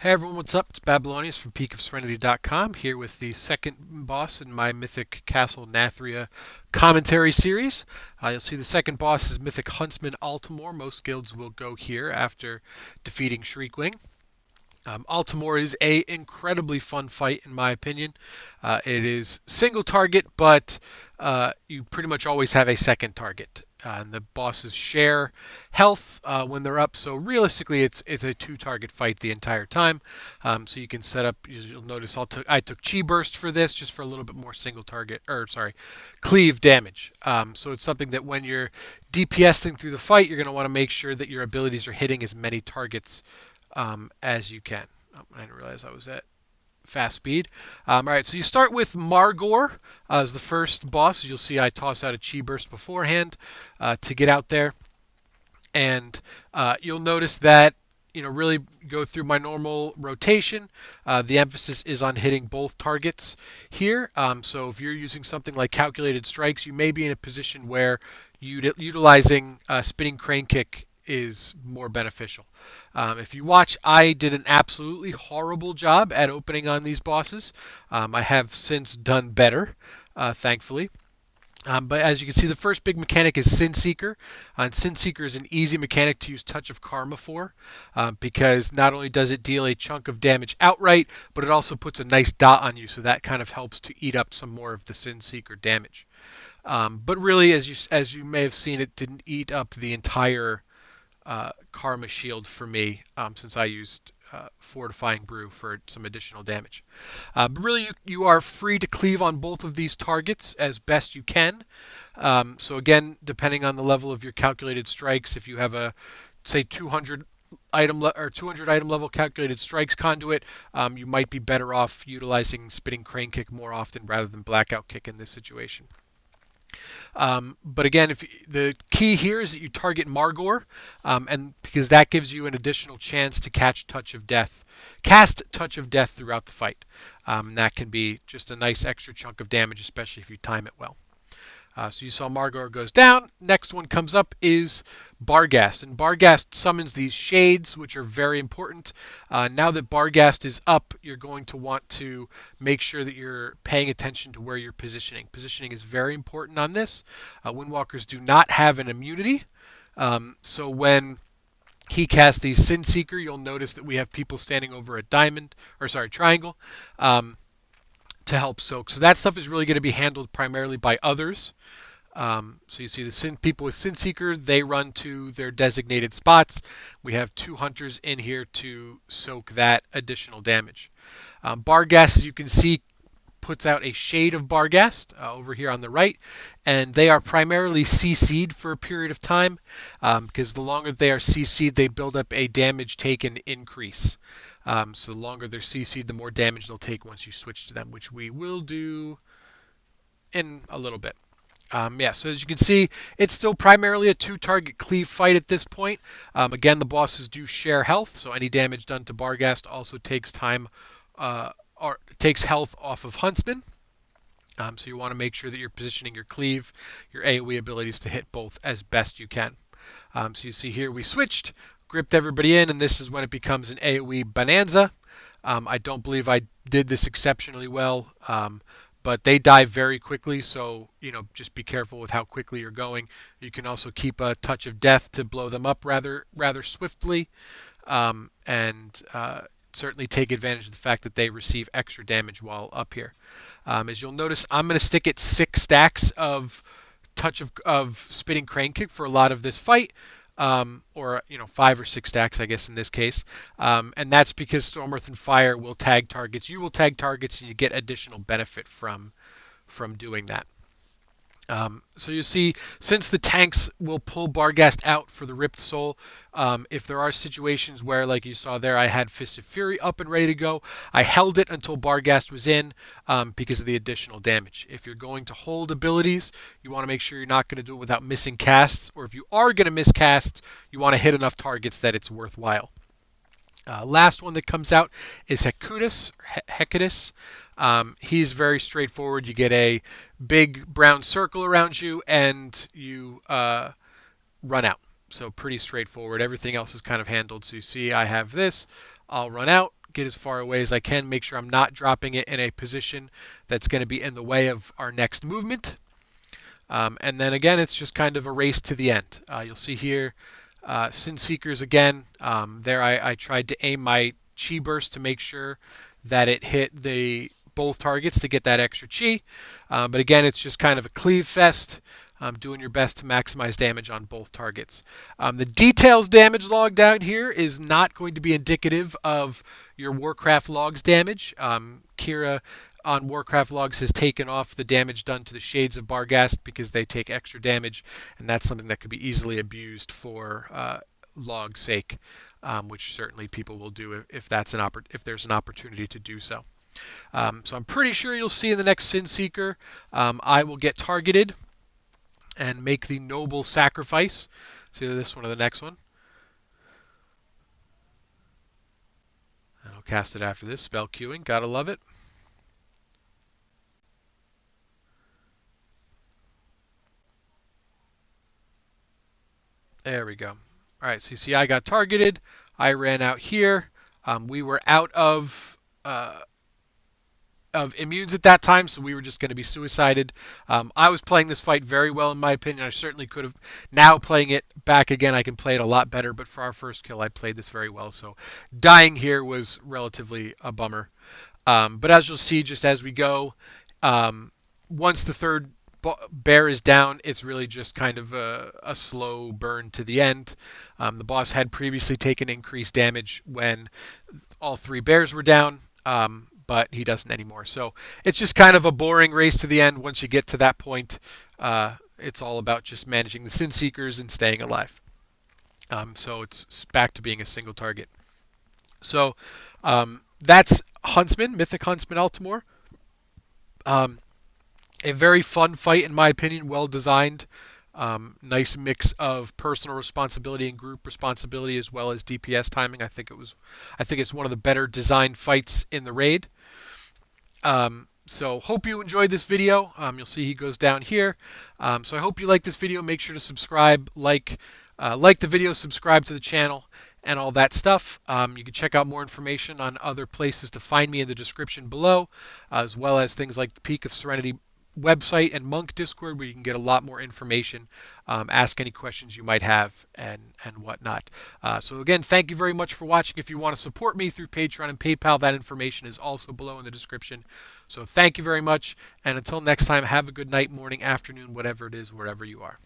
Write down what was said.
Hey everyone, what's up? It's Babylonius from peakofserenity.com here with the second boss in my Mythic Castle Nathria commentary series. You'll see the second boss is Mythic Huntsman Altimor. Most guilds will go here after defeating Shriekwing. Altimor is a incredibly fun fight in my opinion. It is single target, but you pretty much always have a second target. And the bosses share health when they're up, so realistically it's a two-target fight the entire time. So you can set up. You'll notice I took Chi Burst for this, just for a little bit more single target, or sorry, cleave damage. So it's something that when you're DPSing through the fight, you're going to want to make sure that your abilities are hitting as many targets as you can. Oh, I didn't realize I was at fast speed. All right, so you start with Margor as the first boss. You'll see I toss out a Chi Burst beforehand to get out there, and you'll notice that really go through my normal rotation. The emphasis is on hitting both targets here. So if you're using something like calculated strikes, you may be in a position where utilizing spinning crane kick is more beneficial. If you watch, I did an absolutely horrible job at opening on these bosses. I have since done better, thankfully. But as you can see, the first big mechanic is Sin Seeker. And Sin Seeker is an easy mechanic to use Touch of Karma for, because not only does it deal a chunk of damage outright, but it also puts a nice dot on you, so that kind of helps to eat up some more of the Sin Seeker damage. But really, as you may have seen, it didn't eat up the entire Karma Shield for me, since I used Fortifying Brew for some additional damage. But really, you are free to cleave on both of these targets as best you can. So again, depending on the level of your calculated strikes, if you have a, say, 200 item level calculated strikes conduit, you might be better off utilizing Spinning Crane Kick more often rather than Blackout Kick in this situation. But again, the key here is that you target Margor, and because that gives you an additional chance to cast Touch of Death throughout the fight. That can be just a nice extra chunk of damage, especially if you time it well. So you saw Margor goes down. Next one comes up is Barghast. And Barghast summons these shades, which are very important. Now that Barghast is up, you're going to want to make sure that you're paying attention to where you're positioning. Positioning is very important on this. Windwalkers do not have an immunity. So when he casts the Sin Seeker, you'll notice that we have people standing over a triangle. To help soak. So that stuff is really going to be handled primarily by others. So you see people with Sin Seeker, they run to their designated spots. We have two hunters in here to soak that additional damage. Barghast, as you can see, puts out a shade of Barghast over here on the right, and they are primarily CC'd for a period of time, because the longer they are CC'd, they build up a damage taken increase. So the longer they're CC'd, the more damage they'll take once you switch to them, which we will do in a little bit. So as you can see, it's still primarily a two-target cleave fight at this point. Again, the bosses do share health, so any damage done to Barghast also takes takes health off of Huntsman. So you want to make sure that you're positioning your cleave, your AoE abilities to hit both as best you can. So you see here we switched, gripped everybody in, and this is when it becomes an AoE bonanza. I don't believe I did this exceptionally well, but they die very quickly, so just be careful with how quickly you're going. You can also keep a Touch of Death to blow them up rather swiftly, and certainly take advantage of the fact that they receive extra damage while up here. As you'll notice, I'm going to stick at 6 stacks of Touch of Spinning Crane Kick for a lot of this fight. Or 5 or 6 stacks, I guess, in this case. And that's because Stormwrath and Fire will tag targets. You will tag targets, and you get additional benefit from doing that. So you see, since the tanks will pull Barghast out for the Ripped Soul, if there are situations where, like you saw there, I had Fist of Fury up and ready to go, I held it until Barghast was in, because of the additional damage. If you're going to hold abilities, you want to make sure you're not going to do it without missing casts, or if you are going to miss casts, you want to hit enough targets that it's worthwhile. Last one that comes out is Hecatus. He's very straightforward. You get a big brown circle around you, and you run out. So pretty straightforward. Everything else is kind of handled. So you see I have this. I'll run out, get as far away as I can, make sure I'm not dropping it in a position that's going to be in the way of our next movement. And then again, it's just kind of a race to the end. You'll see here, Sin Seekers again. There I tried to aim my chi burst to make sure that it hit both targets to get that extra chi. But again, it's just kind of a cleave fest. Doing your best to maximize damage on both targets. The details damage log down here is not going to be indicative of your Warcraft logs damage. Kira on Warcraft logs has taken off the damage done to the Shades of Barghast because they take extra damage, and that's something that could be easily abused for log's sake, which certainly people will do if there's an opportunity to do so. So I'm pretty sure you'll see in the next Sin Seeker, I will get targeted and make the noble sacrifice. So either this one or the next one. And I'll cast it after this. Spell queuing. Gotta love it. There we go. All right, so you see I got targeted. I ran out here. We were out of immunes at that time, so we were just going to be suicided. I was playing this fight very well, in my opinion. I certainly could have. Now playing it back again, I can play it a lot better, but for our first kill, I played this very well, so dying here was relatively a bummer. But as you'll see, just as we go, once the third bear is down, it's really just kind of a slow burn to the end. The boss had previously taken increased damage when all three bears were down, but he doesn't anymore. So it's just kind of a boring race to the end. Once you get to that point, it's all about just managing the Sin Seekers and staying alive. So it's back to being a single target. So that's Huntsman, Mythic Huntsman Altimor. A very fun fight, in my opinion, well designed. Nice mix of personal responsibility and group responsibility, as well as DPS timing. I think it's one of the better designed fights in the raid. So hope you enjoyed this video. You'll see he goes down here. So I hope you like this video. Make sure to subscribe, like the video, subscribe to the channel, and all that stuff. You can check out more information on other places to find me in the description below, as well as things like the Peak of Serenity website and Monk Discord, where you can get a lot more information, ask any questions you might have, and whatnot. So again, thank you very much for watching. If you want to support me through Patreon and PayPal, that information is also below in the description. So thank you very much, and until next time, have a good night, morning, afternoon, whatever it is, wherever you are.